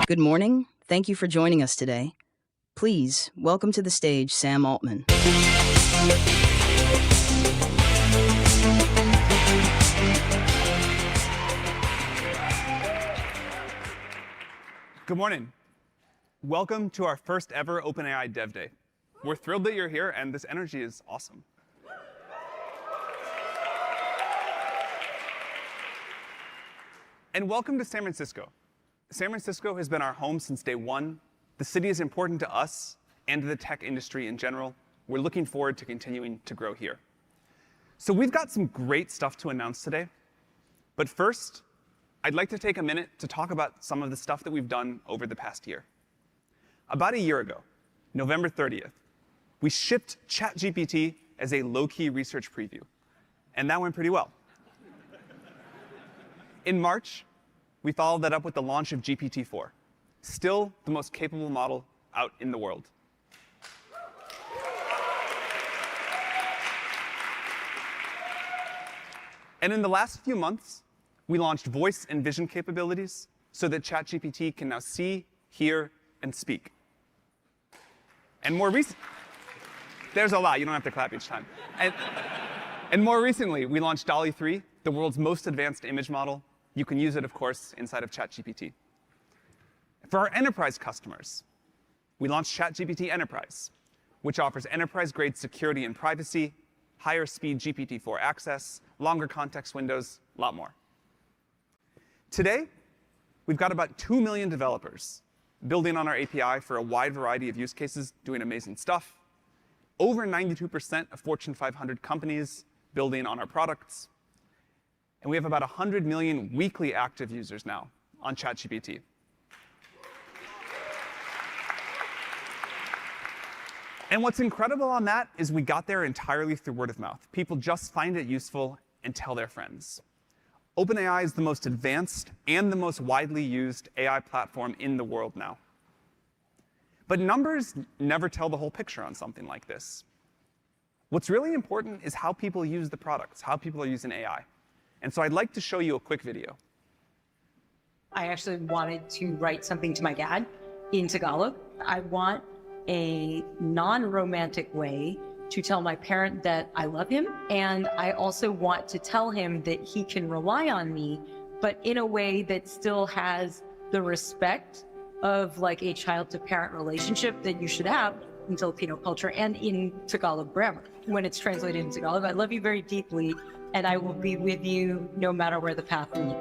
Good morning. Thank you for joining us today. Please welcome to the stage SamAltman. Good morning. Welcome to our first ever OpenAI Dev Day. We're thrilled that you're here, and this energy is awesome. And welcome to San Francisco. San Francisco has been our home since day one. The city is important to us and to the tech industry in general. We're looking forward to continuing to grow here. So we've got some great stuff to announce today. But first, I'd like to take a minute to talk about some of the stuff that we've done over the past year. About a year ago, November 30th, we shipped ChatGPT as a low-key research preview. And that went pretty well. In March, we followed that up with the launch of GPT-4, still the most capable model out in the world. And in the last few months, we launched voice and vision capabilities so that ChatGPT can now see, hear, and speak. And more recently, there's a lot, you don't have to clap each time. And more recently, we launched DALL-E 3, the world's most advanced image model. You can use it, of course, inside of ChatGPT. For our enterprise customers, we launched ChatGPT Enterprise, which offers enterprise-grade security and privacy, higher speed GPT-4 access, longer context windows, a lot more. Today, we've got about 2 million developers building on our API for a wide variety of use cases, doing amazing stuff. Over 92% of Fortune 500 companies building on our products. And we have about 100 million weekly active users now on ChatGPT. And what's incredible on that is we got there entirely through word of mouth. People just find it useful and tell their friends. OpenAI is the most advanced and the most widely used AI platform in the world now. But numbers never tell the whole picture on something like this. What's really important is how people use the products, how people are using AI. And so I'd like to show you a quick video. I actually wanted to write something to my dad in Tagalog. I want a non-romantic way to tell my parent that I love him. And I also want to tell him that he can rely on me, but in a way that still has the respect of like a child to parent relationship that you should have in Filipino culture and in Tagalog grammar. When it's translated in Tagalog, I love you very deeply, and I will be with you no matter where the path leads.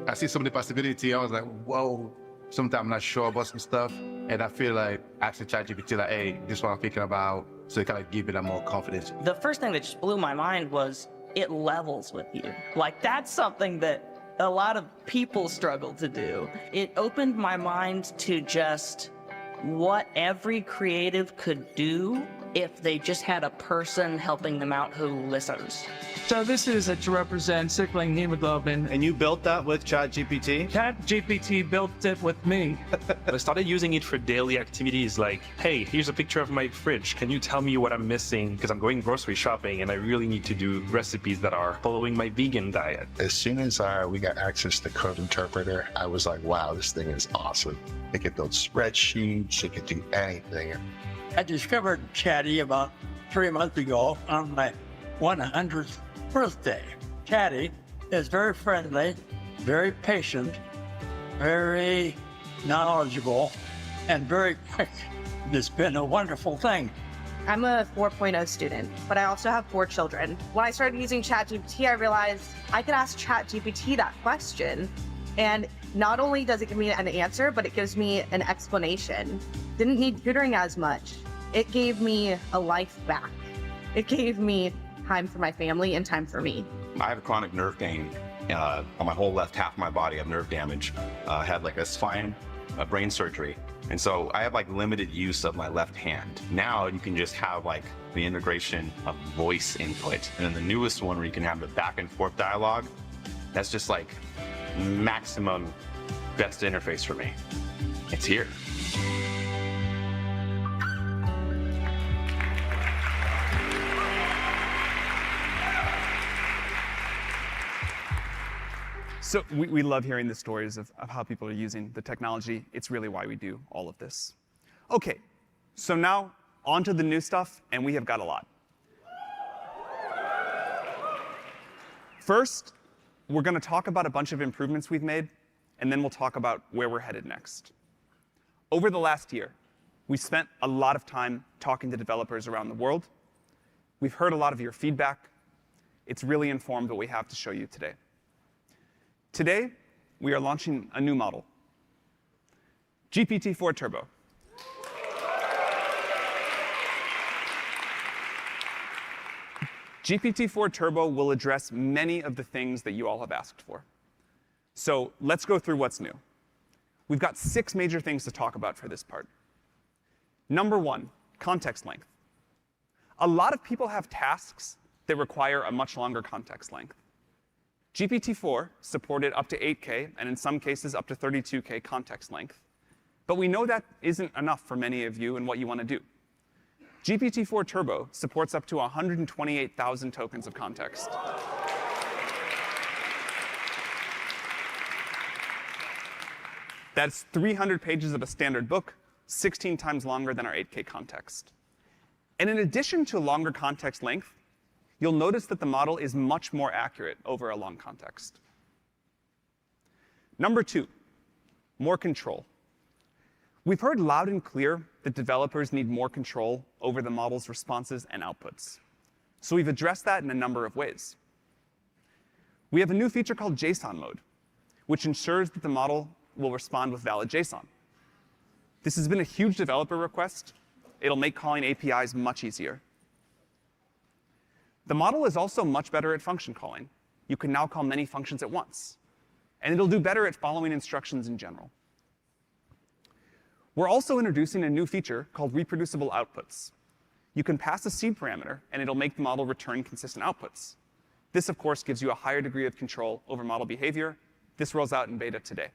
I see some of the possibility. I was like, whoa, sometimes I'm not sure about some stuff. And I feel like asking ChatGPT, like, hey, this is what I'm thinking about. So it kind of give it a more confidence. The first thing that just blew my mind was it levels with you. Like, that's something that a lot of people struggle to do. It opened my mind to just what every creative could do if they just had a person helping them out who listens. So this is to represent sickling hemoglobin. And you built that with ChatGPT? ChatGPT built it with me. I started using it for daily activities like, hey, here's a picture of my fridge. Can you tell me what I'm missing? Because I'm going grocery shopping and I really need to do recipes that are following my vegan diet. As soon as we got access to Code Interpreter, I was like, wow, this thing is awesome. It could build spreadsheets, it could do anything. I discovered Chatty about 3 months ago on my 100th birthday. Chatty is very friendly, very patient, very knowledgeable, and very quick. It's been a wonderful thing. I'm a 4.0 student, but I also have 4 children. When I started using ChatGPT, I realized I could ask ChatGPT that question, and not only does it give me an answer, but it gives me an explanation. Didn't need tutoring as much. It gave me a life back. It gave me time for my family and time for me. I have chronic nerve pain on my whole left half of my body. I have nerve damage. I had like a spine, brain surgery. And so I have like limited use of my left hand. Now you can just have like the integration of voice input. And then the newest one where you can have the back and forth dialogue, that's just like maximum best interface for me. It's here. So we love hearing the stories of how people are using the technology. It's really why we do all of this. Okay, so now on to the new stuff, and we have got a lot. First, we're going to talk about a bunch of improvements we've made, and then we'll talk about where we're headed next. Over the last year, we spent a lot of time talking to developers around the world. We've heard a lot of your feedback. It's really informed what we have to show you today. Today, we are launching a new model, GPT-4 Turbo. GPT-4 Turbo will address many of the things that you all have asked for. So let's go through what's new. We've got 6 major things to talk about for this part. Number 1, context length. A lot of people have tasks that require a much longer context length. GPT-4 supported up to 8K, and in some cases up to 32K context length. But we know that isn't enough for many of you and what you want to do. GPT-4 Turbo supports up to 128,000 tokens of context. That's 300 pages of a standard book, 16 times longer than our 8K context. And in addition to longer context length, you'll notice that the model is much more accurate over a long context. Number 2, more control. We've heard loud and clear that developers need more control over the model's responses and outputs. So we've addressed that in a number of ways. We have a new feature called JSON mode, which ensures that the model will respond with valid JSON. This has been a huge developer request. It'll make calling APIs much easier. The model is also much better at function calling. You can now call many functions at once. And it'll do better at following instructions in general. We're also introducing a new feature called reproducible outputs. You can pass a seed parameter, and it'll make the model return consistent outputs. This, of course, gives you a higher degree of control over model behavior. This rolls out in beta today.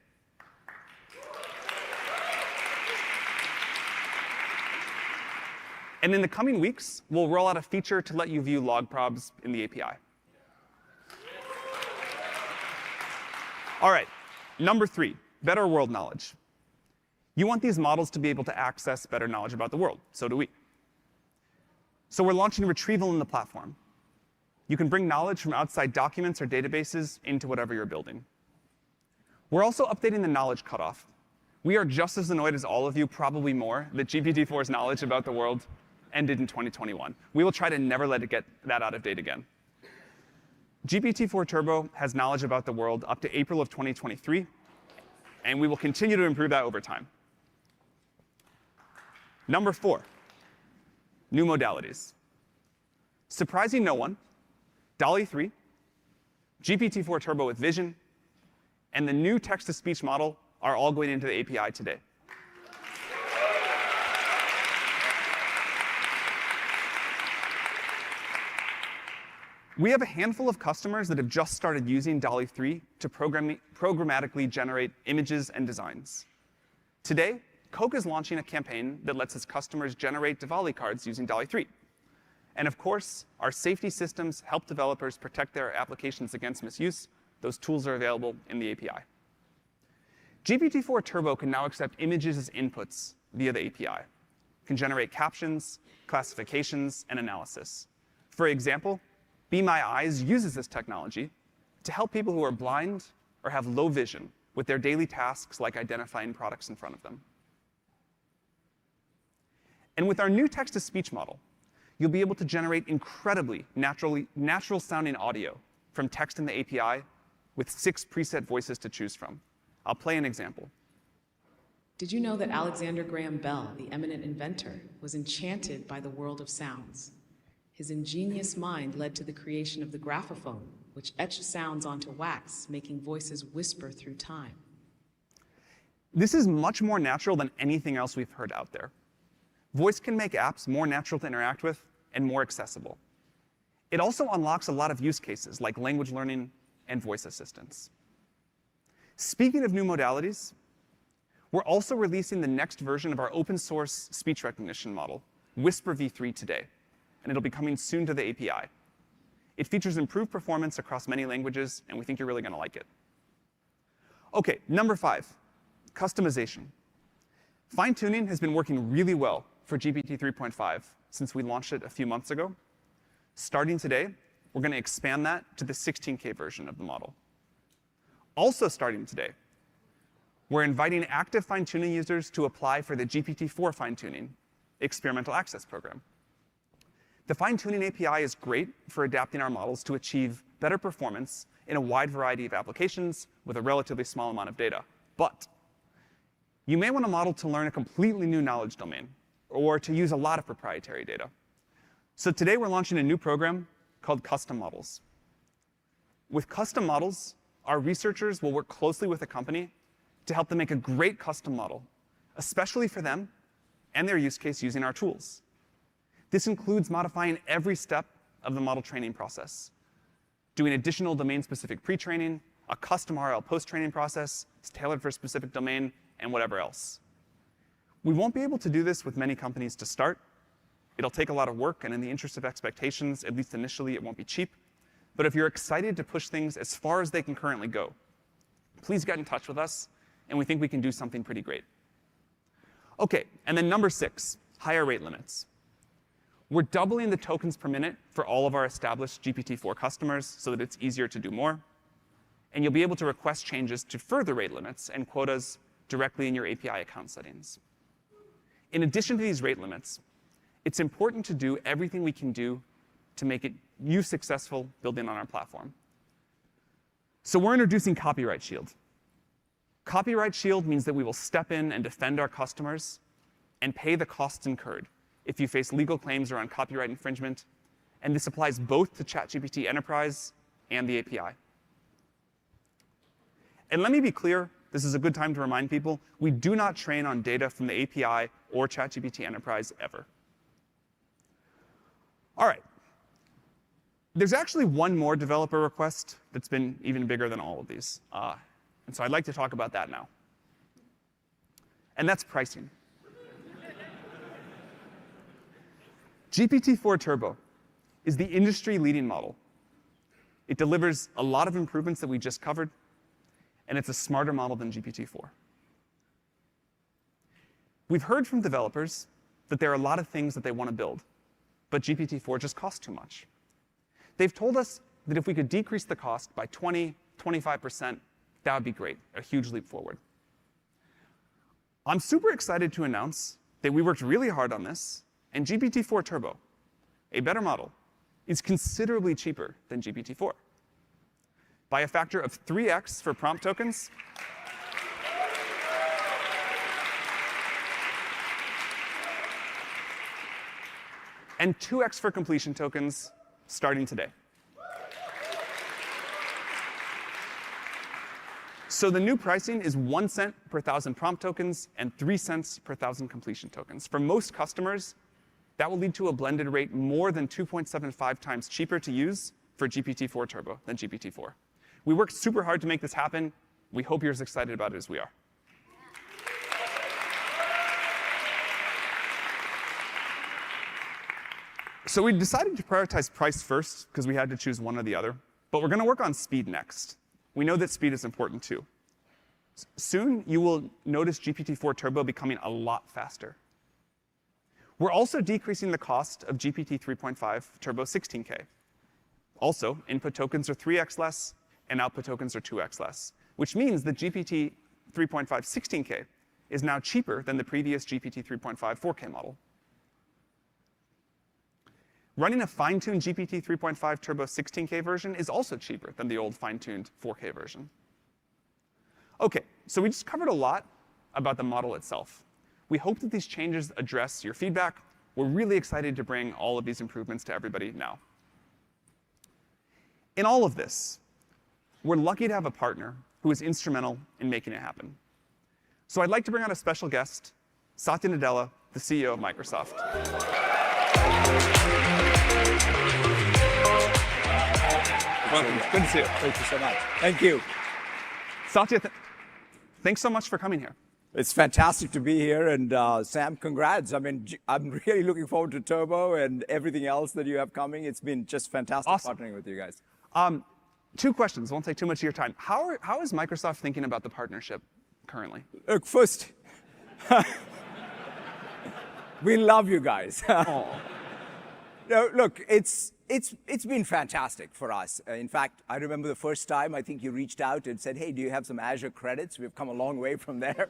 And in the coming weeks, we'll roll out a feature to let you view log probs in the API. All right, number 3, better world knowledge. You want these models to be able to access better knowledge about the world. So do we. So we're launching retrieval in the platform. You can bring knowledge from outside documents or databases into whatever you're building. We're also updating the knowledge cutoff. We are just as annoyed as all of you, probably more, that GPT-4's knowledge about the world ended in 2021. We will try to never let it get that out of date again. GPT-4 Turbo has knowledge about the world up to April of 2023, and we will continue to improve that over time. Number 4, new modalities. Surprising no one, DALL-E 3, GPT-4 Turbo with vision, and the new text-to-speech model are all going into the API today. We have a handful of customers that have just started using DALL-E 3 to programmatically generate images and designs. Today, Coke is launching a campaign that lets its customers generate Diwali cards using DALL-E 3. And of course, our safety systems help developers protect their applications against misuse. Those tools are available in the API. GPT-4 Turbo can now accept images as inputs via the API. It can generate captions, classifications, and analysis. For example, Be My Eyes uses this technology to help people who are blind or have low vision with their daily tasks like identifying products in front of them. And with our new text-to-speech model, you'll be able to generate incredibly natural-sounding audio from text in the API with 6 preset voices to choose from. I'll play an example. Did you know that Alexander Graham Bell, the eminent inventor, was enchanted by the world of sounds? His ingenious mind led to the creation of the graphophone, which etched sounds onto wax, making voices whisper through time. This is much more natural than anything else we've heard out there. Voice can make apps more natural to interact with and more accessible. It also unlocks a lot of use cases like language learning and voice assistance. Speaking of new modalities, we're also releasing the next version of our open source speech recognition model, Whisper v3, today, and it'll be coming soon to the API. It features improved performance across many languages, and we think you're really going to like it. Okay, number 5, customization. Fine-tuning has been working really well for GPT 3.5 since we launched it a few months ago. Starting today, we're going to expand that to the 16K version of the model. Also starting today, we're inviting active fine-tuning users to apply for the GPT-4 fine-tuning experimental access program. The fine-tuning API is great for adapting our models to achieve better performance in a wide variety of applications with a relatively small amount of data. But you may want a model to learn a completely new knowledge domain or to use a lot of proprietary data. So today we're launching a new program called Custom Models. With custom models, our researchers will work closely with a company to help them make a great custom model, especially for them and their use case using our tools. This includes modifying every step of the model training process, doing additional domain-specific pre-training, a custom RL post-training process tailored for a specific domain, and whatever else. We won't be able to do this with many companies to start. It'll take a lot of work, and in the interest of expectations, at least initially, it won't be cheap. But if you're excited to push things as far as they can currently go, please get in touch with us, and we think we can do something pretty great. Okay, and then number 6, higher rate limits. We're doubling the tokens per minute for all of our established GPT-4 customers so that it's easier to do more. And you'll be able to request changes to further rate limits and quotas directly in your API account settings. In addition to these rate limits, it's important to do everything we can do to make you successful building on our platform. So we're introducing Copyright Shield. Copyright Shield means that we will step in and defend our customers and pay the costs incurred if you face legal claims around copyright infringement, and this applies both to ChatGPT Enterprise and the API. And let me be clear, this is a good time to remind people, we do not train on data from the API or ChatGPT Enterprise ever. All right. There's actually one more developer request that's been even bigger than all of these. And so I'd like to talk about that now. And that's pricing. GPT-4 Turbo is the industry-leading model. It delivers a lot of improvements that we just covered, and it's a smarter model than GPT-4. We've heard from developers that there are a lot of things that they want to build, but GPT-4 just costs too much. They've told us that if we could decrease the cost by 20, 25%, that would be great, a huge leap forward. I'm super excited to announce that we worked really hard on this, and GPT-4 Turbo, a better model, is considerably cheaper than GPT-4. By a factor of 3x for prompt tokens, and 2x for completion tokens starting today. So the new pricing is 1 cent per 1,000 prompt tokens and 3 cents per 1,000 completion tokens. For most customers, that will lead to a blended rate more than 2.75 times cheaper to use for GPT-4 Turbo than GPT-4. We worked super hard to make this happen. We hope you're as excited about it as we are. So we decided to prioritize price first because we had to choose one or the other. But we're going to work on speed next. We know that speed is important too. Soon, you will notice GPT-4 Turbo becoming a lot faster. We're also decreasing the cost of GPT 3.5 Turbo 16K. Also, input tokens are 3x less, and output tokens are 2x less, which means that GPT 3.5 16K is now cheaper than the previous GPT 3.5 4K model. Running a fine-tuned GPT 3.5 Turbo 16K version is also cheaper than the old fine-tuned 4K version. OK, so we just covered a lot about the model itself. We hope that these changes address your feedback. We're really excited to bring all of these improvements to everybody now. In all of this, we're lucky to have a partner who is instrumental in making it happen. So I'd like to bring on a special guest, Satya Nadella, the CEO of Microsoft. Welcome. Good to see you. Thank you so much. Thank you. Satya, thanks so much for coming here. It's fantastic to be here, and Sam, congrats. I mean, I'm really looking forward to Turbo and everything else that you have coming. It's been just fantastic Awesome. partnering with you guys. 2 questions. Won't take too much of your time. How is Microsoft thinking about the partnership currently? Look, first, we love you guys. No, look, it's been fantastic for us. In fact, I remember the first time I think you reached out and said, "Hey, do you have some Azure credits?" We've come a long way from there.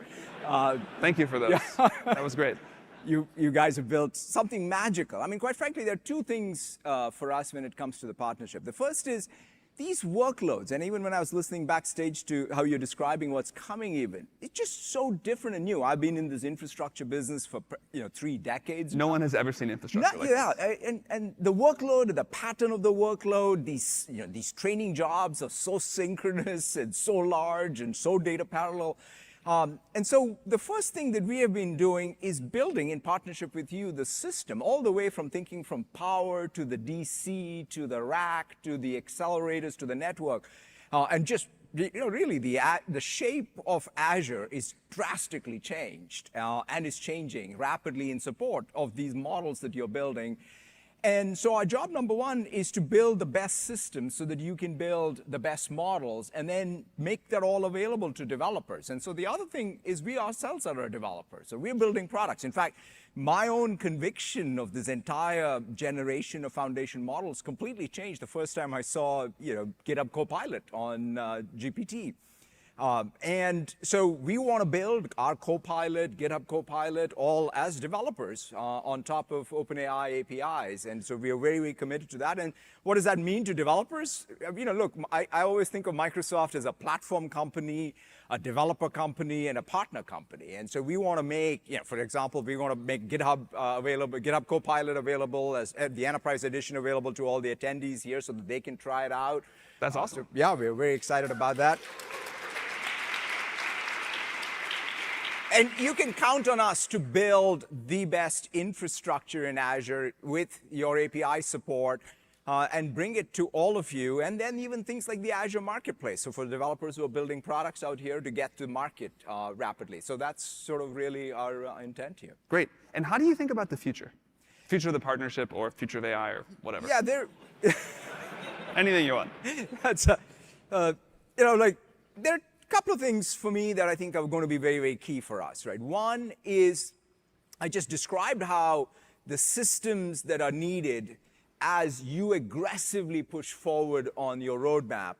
Thank you for those. That was great. You guys have built something magical. I mean, quite frankly, there are 2 things for us when it comes to the partnership. The first is these workloads, and even when I was listening backstage to how you're describing what's coming even, it's just so different and new. I've been in this infrastructure business for 3 decades. No one has ever seen infrastructure like this. And the workload, the pattern of the workload, these training jobs are so synchronous and so large and so data parallel. And so the first thing that we have been doing is building, in partnership with you, the system, all the way from thinking from power to the DC, to the rack, to the accelerators, to the network. And just, really the shape of Azure is drastically changed and is changing rapidly in support of these models that you're building. And so our job number 1 is to build the best systems so that you can build the best models and then make that all available to developers. And so the other thing is we ourselves are a developer. So we're building products. In fact, my own conviction of this entire generation of foundation models completely changed the first time I saw, GitHub Copilot on GPT. And so we want to build our Copilot, GitHub Copilot, all as developers on top of OpenAI APIs. And so we are very, very committed to that. And what does that mean to developers? Look, I always think of Microsoft as a platform company, a developer company, and a partner company. And so we want to make, for example, we want to make GitHub available, GitHub Copilot available as the Enterprise Edition available to all the attendees here so that they can try it out. That's awesome. So, yeah, we're very excited about that. And you can count on us to build the best infrastructure in Azure with your API support and bring it to all of you. And then even things like the Azure Marketplace. So for developers who are building products out here to get to market rapidly. So that's sort of really our intent here. Great. And how do you think about the future? Future of the partnership or future of AI or whatever? Yeah, there. Anything you want. That's, there are couple of things for me that I think are going to be very, very key for us, right? One is I just described how the systems that are needed as you aggressively push forward on your roadmap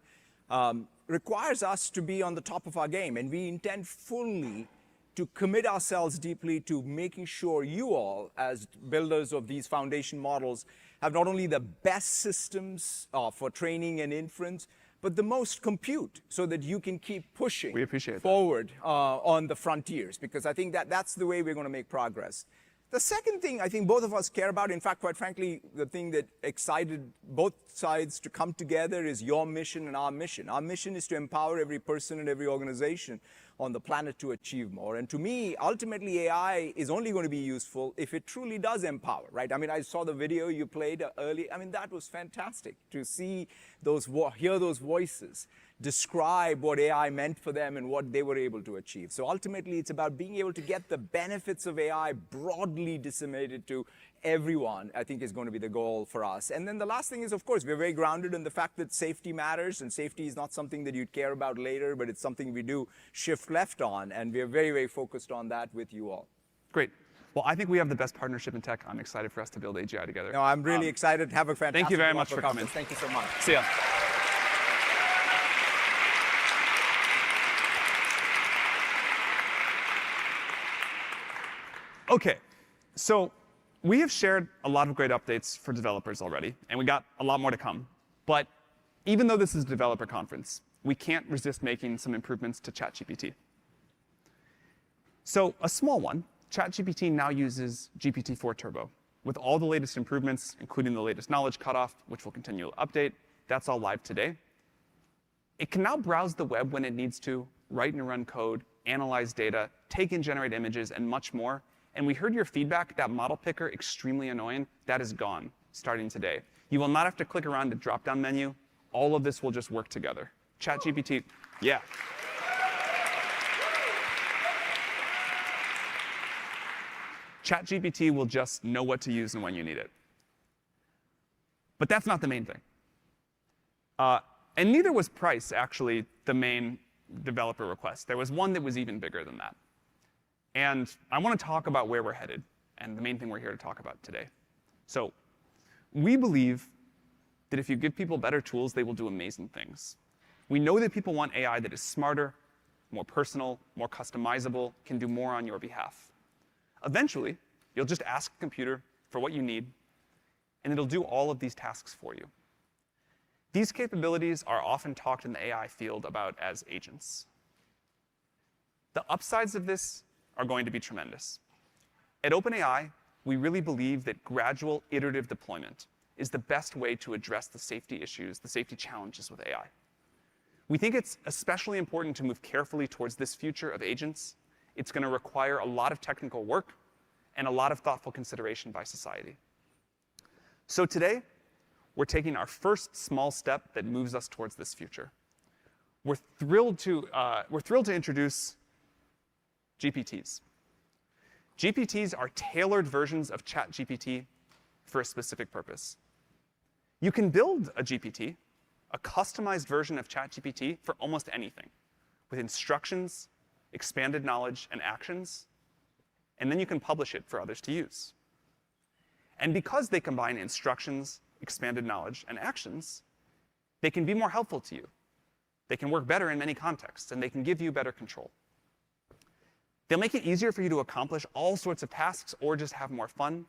requires us to be on the top of our game. And we intend fully to commit ourselves deeply to making sure you all, as builders of these foundation models, have not only the best systems for training and inference, but the most compute so that you can keep pushing forward on the frontiers, because I think that's the way we're going to make progress. The second thing I think both of us care about, in fact, quite frankly, the thing that excited both sides to come together is your mission and our mission. Our mission is to empower every person and every organization on the planet to achieve more. And to me, ultimately, AI is only going to be useful if it truly does empower, right? I mean, I saw the video you played earlier. I mean, that was fantastic to see hear those voices describe what AI meant for them and what they were able to achieve. So ultimately, it's about being able to get the benefits of AI broadly disseminated to everyone, I think is going to be the goal for us. And then the last thing is, of course, we're very grounded in the fact that safety matters, and safety is not something that you'd care about later, but it's something we do shift left on, and we're very, very focused on that with you all. Great. Well, I think we have the best partnership in tech. I'm excited for us to build AGI together. No, I'm really excited. Have a fantastic Thank you very much for coming. Thank you so much. See ya. Okay, so we have shared a lot of great updates for developers already, and we got a lot more to come. But even though this is a developer conference, we can't resist making some improvements to ChatGPT. So a small one, ChatGPT now uses GPT-4 Turbo with all the latest improvements, including the latest knowledge cutoff, which will continue to update. That's all live today. It can now browse the web when it needs to, write and run code, analyze data, take and generate images, and much more. And we heard your feedback, that model picker, extremely annoying. That is gone starting today. You will not have to click around the drop-down menu. All of this will just work together. ChatGPT, yeah. ChatGPT will just know what to use and when you need it. But that's not the main thing. And neither was price actually the main developer request. There was one that was even bigger than that. And I want to talk about where we're headed, and the main thing we're here to talk about today. So we believe that if you give people better tools, they will do amazing things. We know that people want AI that is smarter, more personal, more customizable, can do more on your behalf. Eventually, you'll just ask a computer for what you need, and it'll do all of these tasks for you. These capabilities are often talked in the AI field about as agents. The upsides of this are going to be tremendous. At OpenAI, we really believe that gradual iterative deployment is the best way to address the safety issues, the safety challenges with AI. We think it's especially important to move carefully towards this future of agents. It's going to require a lot of technical work and a lot of thoughtful consideration by society. So today, we're taking our first small step that moves us towards this future. We're thrilled to introduce GPTs. GPTs are tailored versions of ChatGPT for a specific purpose. You can build a GPT, a customized version of ChatGPT for almost anything, with instructions, expanded knowledge, and actions, and then you can publish it for others to use. And because they combine instructions, expanded knowledge, and actions, they can be more helpful to you. They can work better in many contexts, and they can give you better control. They'll make it easier for you to accomplish all sorts of tasks or just have more fun,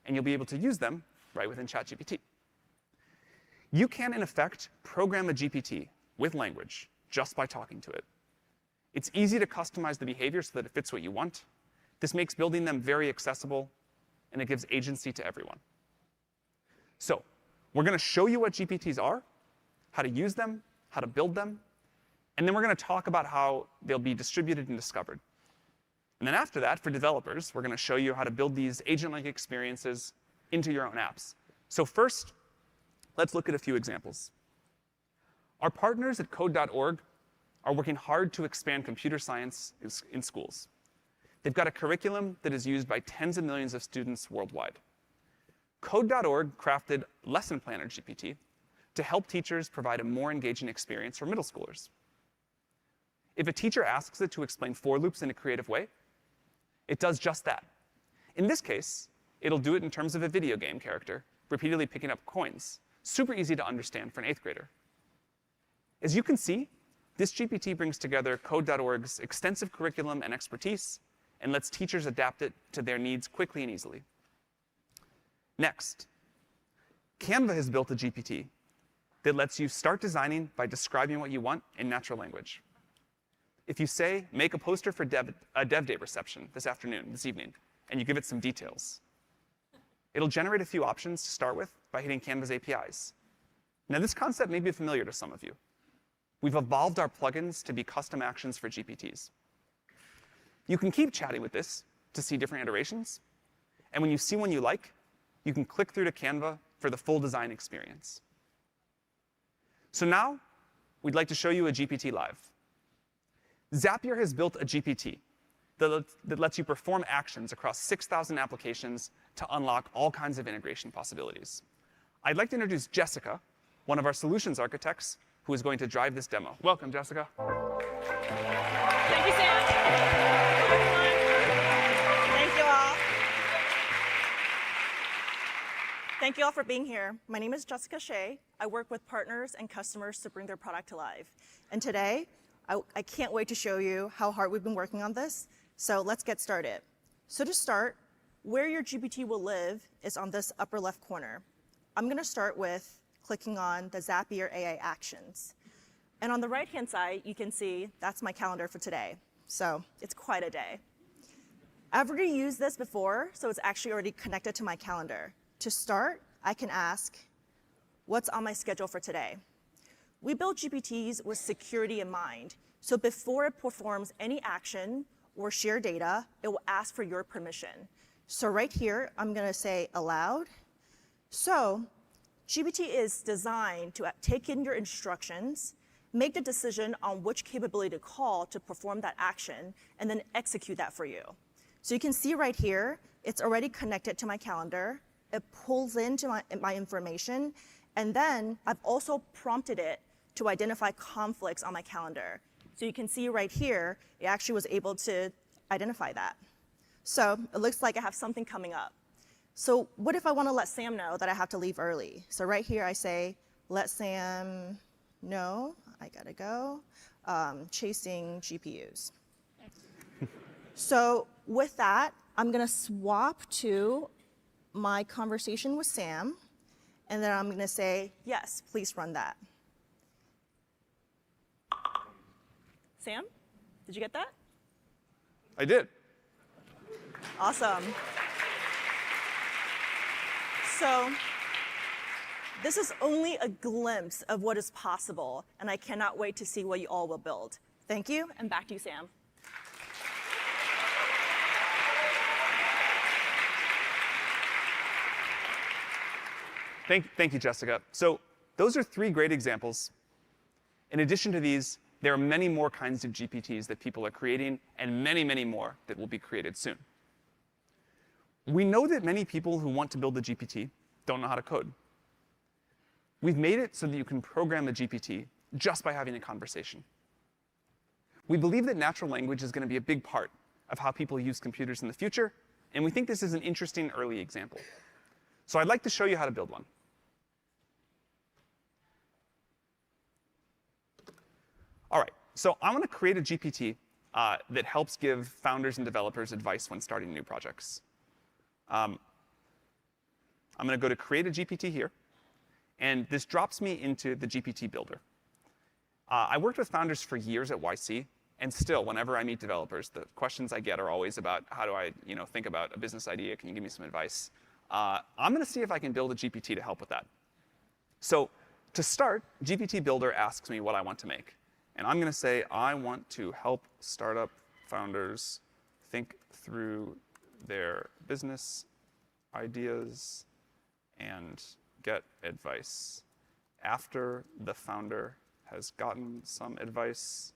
and you'll be able to use them right within ChatGPT. You can, in effect, program a GPT with language just by talking to it. It's easy to customize the behavior so that it fits what you want. This makes building them very accessible, and it gives agency to everyone. So we're going to show you what GPTs are, how to use them, how to build them, and then we're going to talk about how they'll be distributed and discovered. And then after that, for developers, we're going to show you how to build these agent-like experiences into your own apps. So first, let's look at a few examples. Our partners at code.org are working hard to expand computer science in schools. They've got a curriculum that is used by tens of millions of students worldwide. Code.org crafted Lesson Planner GPT to help teachers provide a more engaging experience for middle schoolers. If a teacher asks it to explain for loops in a creative way, it does just that. In this case, it'll do it in terms of a video game character, repeatedly picking up coins. Super easy to understand for an 8th grader. As you can see, this GPT brings together Code.org's extensive curriculum and expertise and lets teachers adapt it to their needs quickly and easily. Next, Canva has built a GPT that lets you start designing by describing what you want in natural language. If you say, make a poster for a Dev Day reception this evening, and you give it some details, it'll generate a few options to start with by hitting Canva's APIs. Now, this concept may be familiar to some of you. We've evolved our plugins to be custom actions for GPTs. You can keep chatting with this to see different iterations, and when you see one you like, you can click through to Canva for the full design experience. So now, we'd like to show you a GPT live. Zapier has built a GPT that lets you perform actions across 6,000 applications to unlock all kinds of integration possibilities. I'd like to introduce Jessica, one of our solutions architects, who is going to drive this demo. Welcome, Jessica. Thank you, Sam. Thank you all. Thank you all for being here. My name is Jessica Shea. I work with partners and customers to bring their product to life. And today, I can't wait to show you how hard we've been working on this. So let's get started. So to start, where your GPT will live is on this upper left corner. I'm going to start with clicking on the Zapier AI actions. And on the right-hand side, you can see that's my calendar for today. So it's quite a day. I've already used this before, so it's actually already connected to my calendar. To start, I can ask, what's on my schedule for today? We build GPTs with security in mind. So before it performs any action or share data, it will ask for your permission. So right here, I'm going to say aloud. So GPT is designed to take in your instructions, make the decision on which capability to call to perform that action, and then execute that for you. So you can see right here, it's already connected to my calendar. It pulls into my information. And then I've also prompted it to identify conflicts on my calendar. So you can see right here, it actually was able to identify that. So it looks like I have something coming up. So what if I want to let Sam know that I have to leave early? So right here I say, let Sam know I gotta go, chasing GPUs. So with that, I'm gonna swap to my conversation with Sam, and then I'm gonna say, yes, please run that. Sam, did you get that? I did. Awesome. So this is only a glimpse of what is possible, and I cannot wait to see what you all will build. Thank you, and back to you, Sam. Thank you, Jessica. So those are 3 great examples. In addition to these, there are many more kinds of GPTs that people are creating, and many, many more that will be created soon. We know that many people who want to build a GPT don't know how to code. We've made it so that you can program a GPT just by having a conversation. We believe that natural language is going to be a big part of how people use computers in the future, and we think this is an interesting early example. So I'd like to show you how to build one. All right, so I want to create a GPT that helps give founders and developers advice when starting new projects. I'm going to go to Create a GPT here, and this drops me into the GPT builder. I worked with founders for years at YC, and still, whenever I meet developers, the questions I get are always about how do I think about a business idea? Can you give me some advice? I'm going to see if I can build a GPT to help with that. So to start, GPT Builder asks me what I want to make. And I'm going to say, I want to help startup founders think through their business ideas and get advice. After the founder has gotten some advice,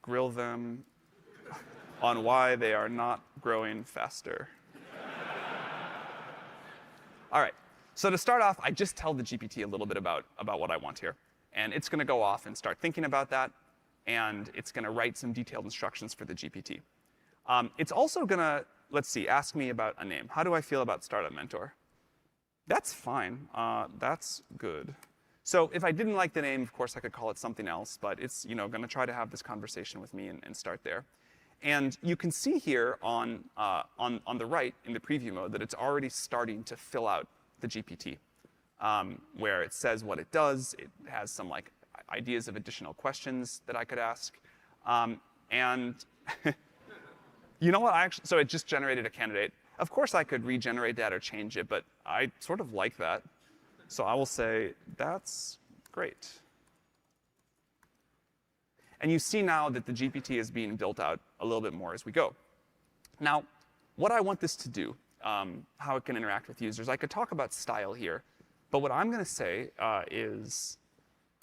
grill them on why they are not growing faster. All right, so to start off, I just tell the GPT a little bit about what I want here. And it's going to go off and start thinking about that, and it's going to write some detailed instructions for the GPT. It's also going to, let's see, ask me about a name. How do I feel about Startup Mentor? That's fine. That's good. So if I didn't like the name, of course, I could call it something else, but it's going to try to have this conversation with me and start there. And you can see here on the right in the preview mode that it's already starting to fill out the GPT. Where it says what it does. It has some ideas of additional questions that I could ask. And you know what? So it just generated a candidate. Of course, I could regenerate that or change it, but I sort of like that. So I will say, that's great. And you see now that the GPT is being built out a little bit more as we go. Now, what I want this to do, how it can interact with users, I could talk about style here. But what I'm going to say is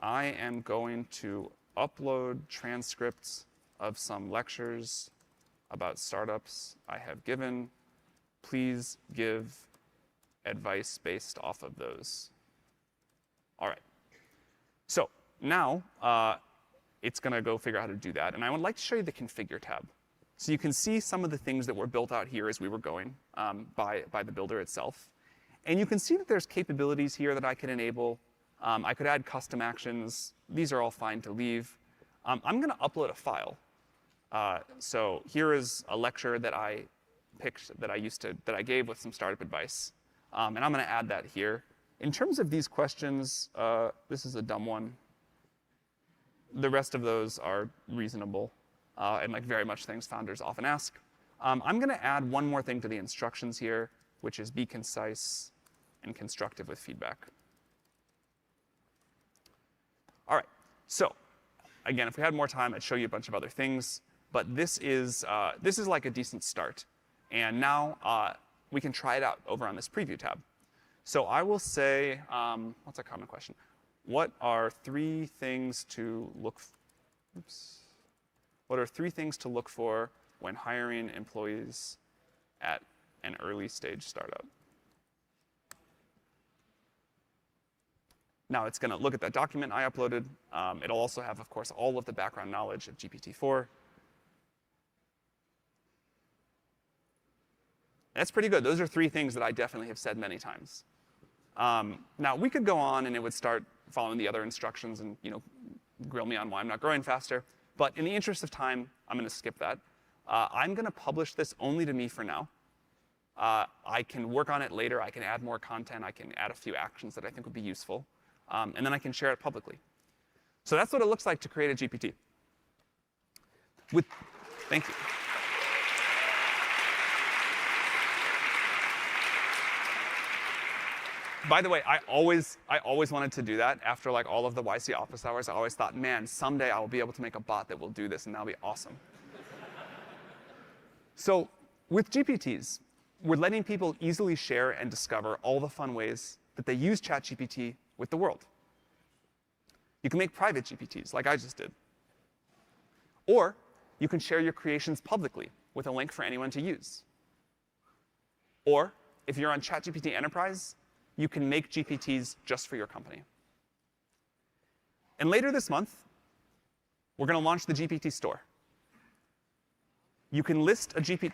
I am going to upload transcripts of some lectures about startups I have given. Please give advice based off of those. All right. So now it's going to go figure out how to do that. And I would like to show you the Configure tab. So you can see some of the things that were built out here as we were going by the builder itself. And you can see that there's capabilities here that I can enable. I could add custom actions. These are all fine to leave. I'm going to upload a file. So here is a lecture that I picked that I gave with some startup advice. And I'm going to add that here. In terms of these questions, this is a dumb one. The rest of those are reasonable and very much things founders often ask. I'm going to add one more thing to the instructions here, which is be concise and constructive with feedback. All right, so again, if we had more time, I'd show you a bunch of other things, but this is like a decent start. And now we can try it out over on this preview tab. So I will say, what's a common question? What are 3 things to look for when hiring employees at an early stage startup? Now it's going to look at that document I uploaded. It'll also have, of course, all of the background knowledge of GPT-4. That's pretty good. Those are 3 things that I definitely have said many times. Now, we could go on, and it would start following the other instructions and grill me on why I'm not growing faster. But in the interest of time, I'm going to skip that. I'm going to publish this only to me for now. I can work on it later. I can add more content. I can add a few actions that I think would be useful. And then I can share it publicly. So that's what it looks like to create a GPT. Thank you. By the way, I always wanted to do that. After like all of the YC office hours, I always thought, man, someday I will be able to make a bot that will do this, and that'll be awesome. So with GPTs, we're letting people easily share and discover all the fun ways that they use ChatGPT with the world. You can make private GPTs, like I just did. Or you can share your creations publicly with a link for anyone to use. Or if you're on ChatGPT Enterprise, you can make GPTs just for your company. And later this month, we're going to launch the GPT store. You can list a GPT.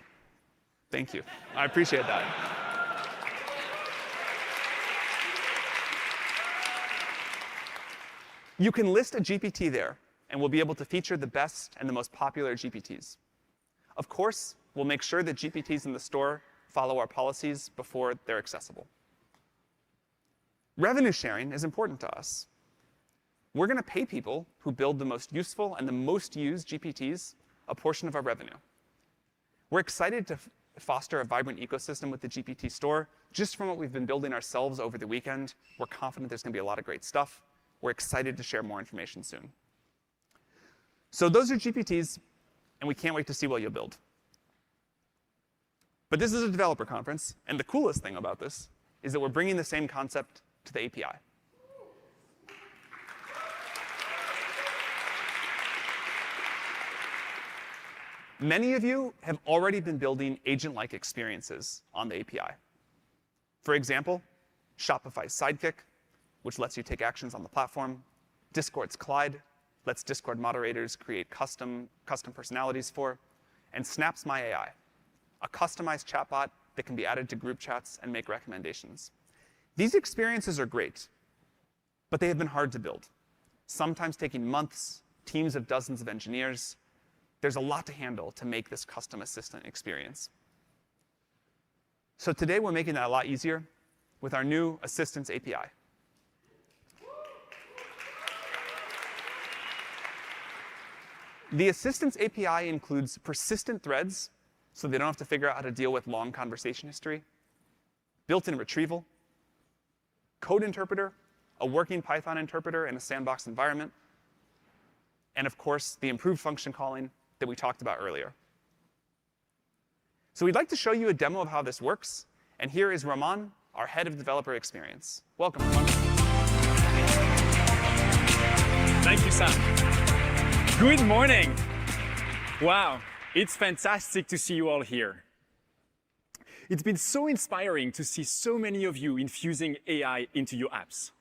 Thank you. I appreciate that. You can list a GPT there, and we'll be able to feature the best and the most popular GPTs. Of course, we'll make sure that GPTs in the store follow our policies before they're accessible. Revenue sharing is important to us. We're going to pay people who build the most useful and the most used GPTs a portion of our revenue. We're excited to foster a vibrant ecosystem with the GPT store. Just from what we've been building ourselves over the weekend, we're confident there's going to be a lot of great stuff. We're excited to share more information soon. So those are GPTs, and we can't wait to see what you'll build. But this is a developer conference, and the coolest thing about this is that we're bringing the same concept to the API. Many of you have already been building agent-like experiences on the API. For example, Shopify's Sidekick, which lets you take actions on the platform. Discord's Clyde lets Discord moderators create custom personalities for. And Snap's My AI, a customized chatbot that can be added to group chats and make recommendations. These experiences are great, but they have been hard to build, sometimes taking months, teams of dozens of engineers. There's a lot to handle to make this custom assistant experience. So today, we're making that a lot easier with our new Assistants API. The Assistants API includes persistent threads, so they don't have to figure out how to deal with long conversation history, built-in retrieval, code interpreter, a working Python interpreter in a sandbox environment, and of course, the improved function calling that we talked about earlier. So we'd like to show you a demo of how this works, and here is Rahman, our head of developer experience. Welcome, Rahman. Thank you, Sam. Good morning. Wow, it's fantastic to see you all here. It's been so inspiring to see so many of you infusing AI into your apps.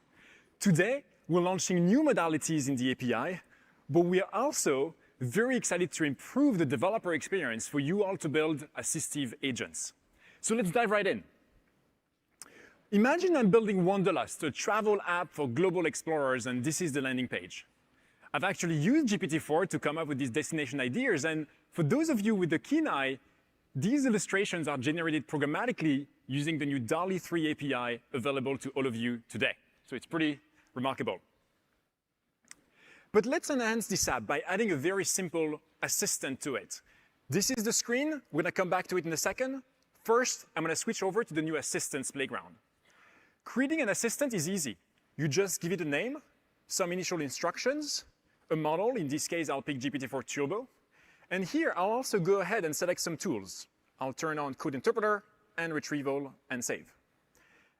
Today, we're launching new modalities in the API, but we are also very excited to improve the developer experience for you all to build assistive agents. So let's dive right in. Imagine I'm building Wanderlust, a travel app for global explorers, and this is the landing page. I've actually used GPT-4 to come up with these destination ideas, and for those of you with a keen eye, these illustrations are generated programmatically using the new DALL-E 3 API available to all of you today. So it's pretty remarkable. But let's enhance this app by adding a very simple assistant to it. This is the screen. We're going to come back to it in a second. First, I'm going to switch over to the new Assistants playground. Creating an assistant is easy. You just give it a name, some initial instructions, a model. In this case, I'll pick GPT-4 Turbo. And here, I'll also go ahead and select some tools. I'll turn on Code Interpreter and Retrieval and save.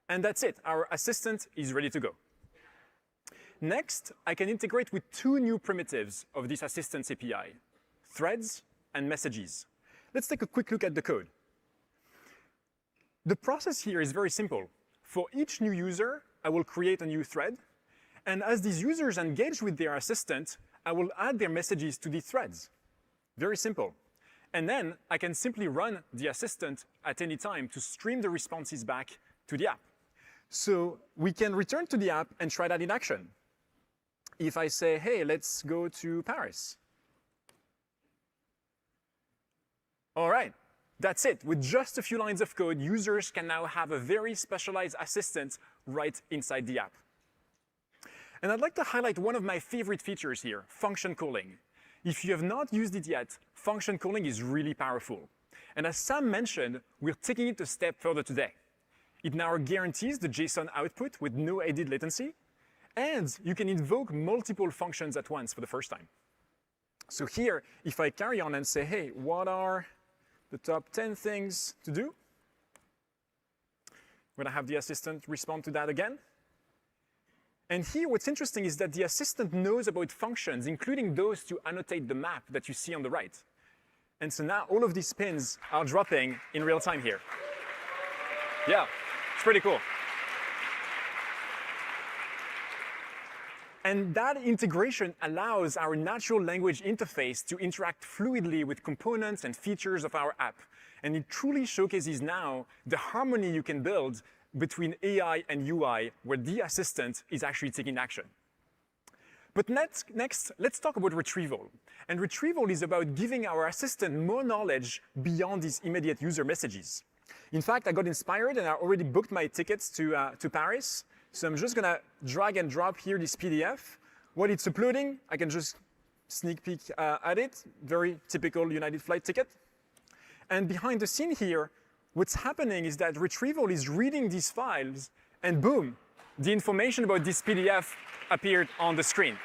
And that's it. Our assistant is ready to go. Next, I can integrate with 2 new primitives of this Assistants API, threads and messages. Let's take a quick look at the code. The process here is very simple. For each new user, I will create a new thread. And as these users engage with their assistant, I will add their messages to these threads. Very simple. And then I can simply run the assistant at any time to stream the responses back to the app. So we can return to the app and try that in action. If I say, hey, let's go to Paris. All right, that's it. With just a few lines of code, users can now have a very specialized assistant right inside the app. And I'd like to highlight one of my favorite features here, function calling. If you have not used it yet, function calling is really powerful. And as Sam mentioned, we're taking it a step further today. It now guarantees the JSON output with no added latency, and you can invoke multiple functions at once for the first time. So here, if I carry on and say, hey, what are the top 10 things to do? I'm going to have the assistant respond to that again. And here, what's interesting is that the assistant knows about functions, including those to annotate the map that you see on the right. And so now all of these pins are dropping in real time here. Yeah, it's pretty cool. And that integration allows our natural language interface to interact fluidly with components and features of our app. And it truly showcases now the harmony you can build between AI and UI, where the assistant is actually taking action. But next, let's talk about retrieval. And retrieval is about giving our assistant more knowledge beyond these immediate user messages. In fact, I got inspired and I already booked my tickets to Paris. So I'm just going to drag and drop here this PDF. While it's uploading, I can just sneak peek at it. Very typical United flight ticket. And behind the scene here, what's happening is that retrieval is reading these files, and boom, the information about this PDF appeared on the screen.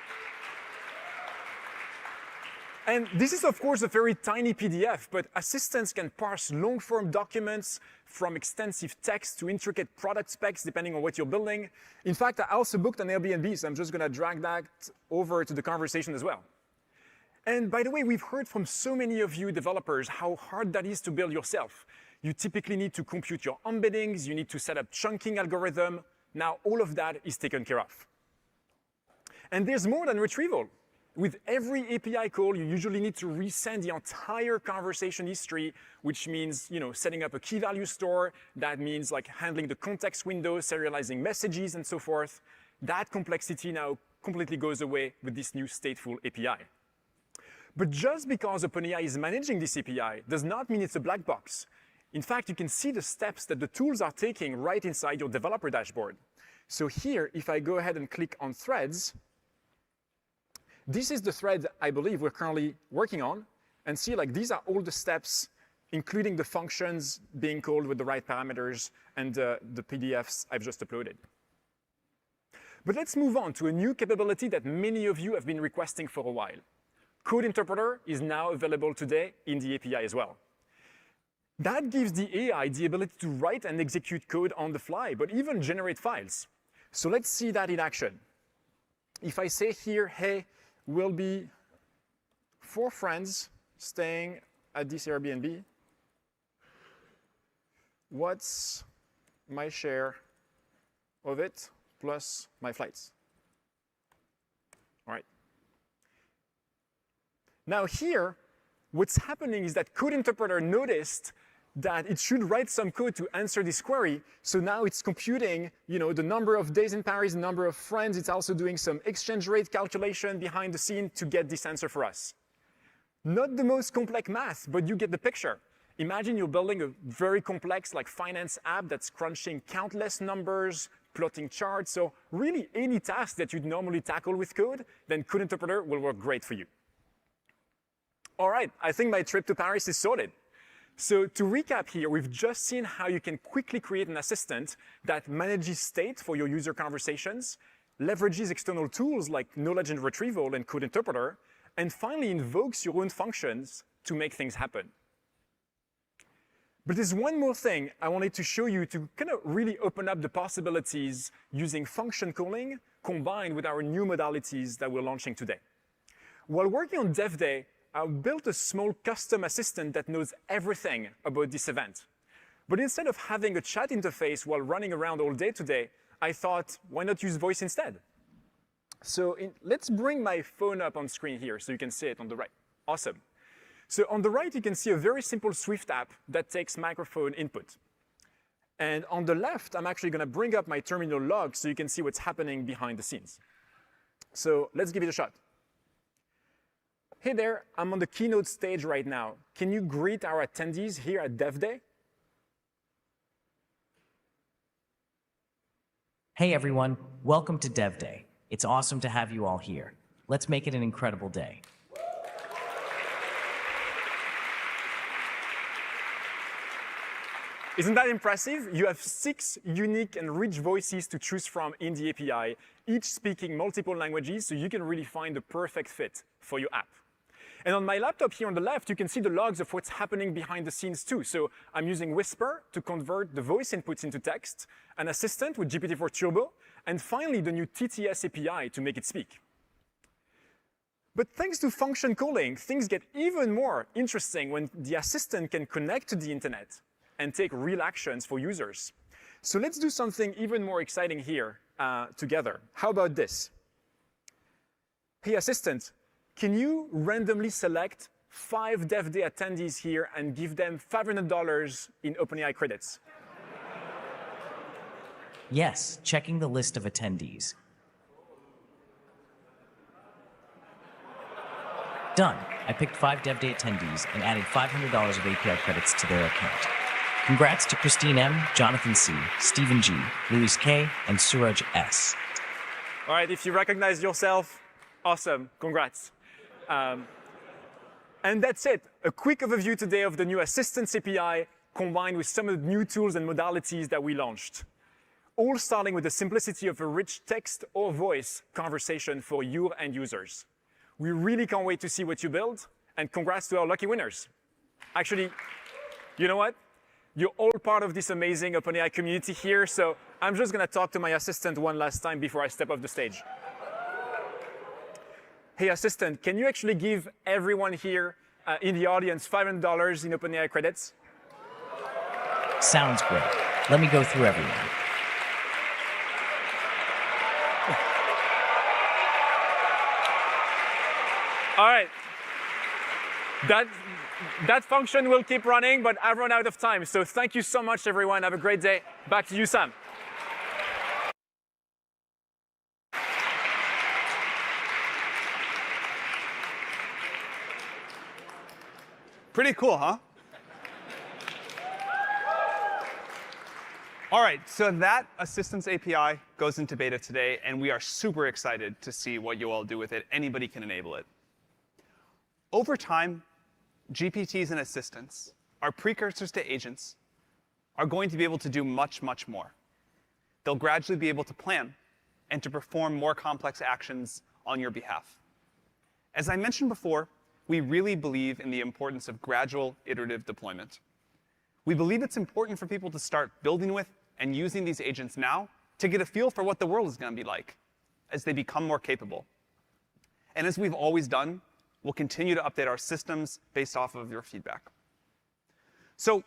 And this is, of course, a very tiny PDF, but assistants can parse long-form documents from extensive text to intricate product specs, depending on what you're building. In fact, I also booked an Airbnb, so I'm just going to drag that over to the conversation as well. And by the way, we've heard from so many of you developers how hard that is to build yourself. You typically need to compute your embeddings, you need to set up chunking algorithm. Now, all of that is taken care of. And there's more than retrieval. With every API call, you usually need to resend the entire conversation history, which means, setting up a key value store. That means like handling the context window, serializing messages, and so forth. That complexity now completely goes away with this new stateful API. But just because OpenAI is managing this API does not mean it's a black box. In fact, you can see the steps that the tools are taking right inside your developer dashboard. So here, if I go ahead and click on threads, this is the thread I believe we're currently working on. And see, these are all the steps, including the functions being called with the right parameters and the PDFs I've just uploaded. But let's move on to a new capability that many of you have been requesting for a while. Code Interpreter is now available today in the API as well. That gives the AI the ability to write and execute code on the fly, but even generate files. So let's see that in action. If I say here, hey, we'll be 4 friends staying at this Airbnb, what's my share of it plus my flights? All right. Now here, what's happening is that Code Interpreter noticed that it should write some code to answer this query. So now it's computing, the number of days in Paris, the number of friends. It's also doing some exchange rate calculation behind the scene to get this answer for us. Not the most complex math, but you get the picture. Imagine you're building a very complex finance app that's crunching countless numbers, plotting charts. So really any task that you'd normally tackle with code, then Code Interpreter will work great for you. All right, I think my trip to Paris is sorted. So to recap here, we've just seen how you can quickly create an assistant that manages state for your user conversations, leverages external tools like knowledge and retrieval and Code Interpreter, and finally invokes your own functions to make things happen. But there's one more thing I wanted to show you to kind of really open up the possibilities using function calling combined with our new modalities that we're launching today. While working on DevDay, I built a small custom assistant that knows everything about this event. But instead of having a chat interface while running around all day today, I thought, why not use voice instead? So let's bring my phone up on screen here so you can see it on the right. Awesome. So on the right, you can see a very simple Swift app that takes microphone input. And on the left, I'm actually going to bring up my terminal log so you can see what's happening behind the scenes. So let's give it a shot. Hey there, I'm on the keynote stage right now. Can you greet our attendees here at DevDay? Hey everyone, welcome to DevDay. It's awesome to have you all here. Let's make it an incredible day. Isn't that impressive? You have 6 unique and rich voices to choose from in the API, each speaking multiple languages, so you can really find the perfect fit for your app. And on my laptop here on the left, you can see the logs of what's happening behind the scenes too. So I'm using Whisper to convert the voice inputs into text, an assistant with GPT-4 Turbo, and finally the new TTS API to make it speak. But thanks to function calling, things get even more interesting when the assistant can connect to the internet and take real actions for users. So let's do something even more exciting here together. How about this? Hey, assistant, can you randomly select 5 DevDay attendees here and give them $500 in OpenAI credits? Yes, checking the list of attendees. Done. I picked 5 DevDay attendees and added $500 of API credits to their account. Congrats to Christine M., Jonathan C., Stephen G., Luis K., and Suraj S. All right, if you recognize yourself, awesome, congrats. And that's it, a quick overview today of the new Assistants API combined with some of the new tools and modalities that we launched. All starting with the simplicity of a rich text or voice conversation for your end users. We really can't wait to see what you build, and congrats to our lucky winners. Actually, you know what? You're all part of this amazing OpenAI community here, so I'm just going to talk to my assistant one last time before I step off the stage. Hey, assistant, can you actually give everyone here in the audience $500 in OpenAI credits? Sounds great. Let me go through everyone. All right. That function will keep running, but I've run out of time. So thank you so much, everyone. Have a great day. Back to you, Sam. Pretty cool, huh? All right, so that Assistants API goes into beta today, and we are super excited to see what you all do with it. Anybody can enable it. Over time, GPTs and assistants, our precursors to agents, are going to be able to do much, much more. They'll gradually be able to plan and to perform more complex actions on your behalf. As I mentioned before, we really believe in the importance of gradual, iterative deployment. We believe it's important for people to start building with and using these agents now to get a feel for what the world is going to be like as they become more capable. And as we've always done, we'll continue to update our systems based off of your feedback. So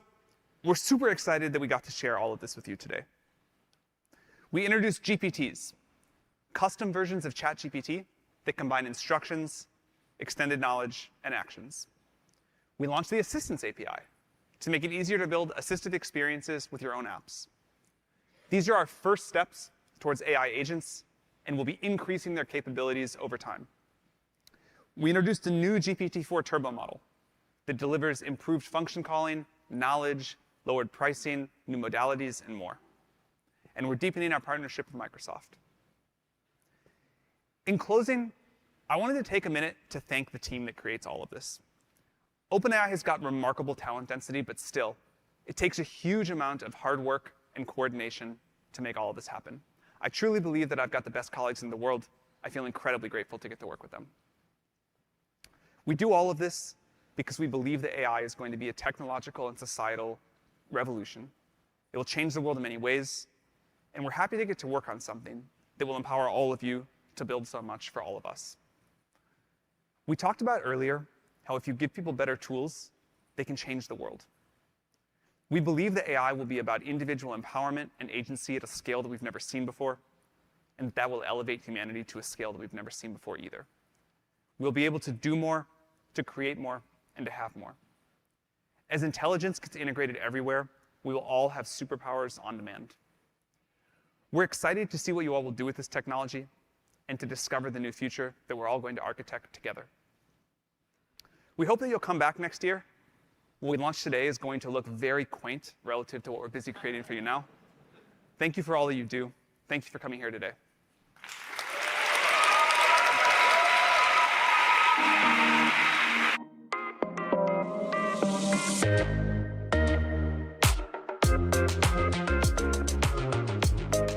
we're super excited that we got to share all of this with you today. We introduced GPTs, custom versions of ChatGPT that combine instructions, extended knowledge, and actions. We launched the Assistants API to make it easier to build assistive experiences with your own apps. These are our first steps towards AI agents, and we'll be increasing their capabilities over time. We introduced a new GPT-4 Turbo model that delivers improved function calling, knowledge, lowered pricing, new modalities, and more. And we're deepening our partnership with Microsoft. In closing, I wanted to take a minute to thank the team that creates all of this. OpenAI has got remarkable talent density, but still, it takes a huge amount of hard work and coordination to make all of this happen. I truly believe that I've got the best colleagues in the world. I feel incredibly grateful to get to work with them. We do all of this because we believe that AI is going to be a technological and societal revolution. It will change the world in many ways, and we're happy to get to work on something that will empower all of you to build so much for all of us. We talked about earlier how if you give people better tools, they can change the world. We believe that AI will be about individual empowerment and agency at a scale that we've never seen before. and that will elevate humanity to a scale that we've never seen before either. We'll be able to do more, to create more, and to have more. As intelligence gets integrated everywhere, we will all have superpowers on demand. We're excited to see what you all will do with this technology and to discover the new future that we're all going to architect together. We hope that you'll come back next year. What we launched today is going to look very quaint relative to what we're busy creating for you now. Thank you for all that you do. Thank you for coming here today.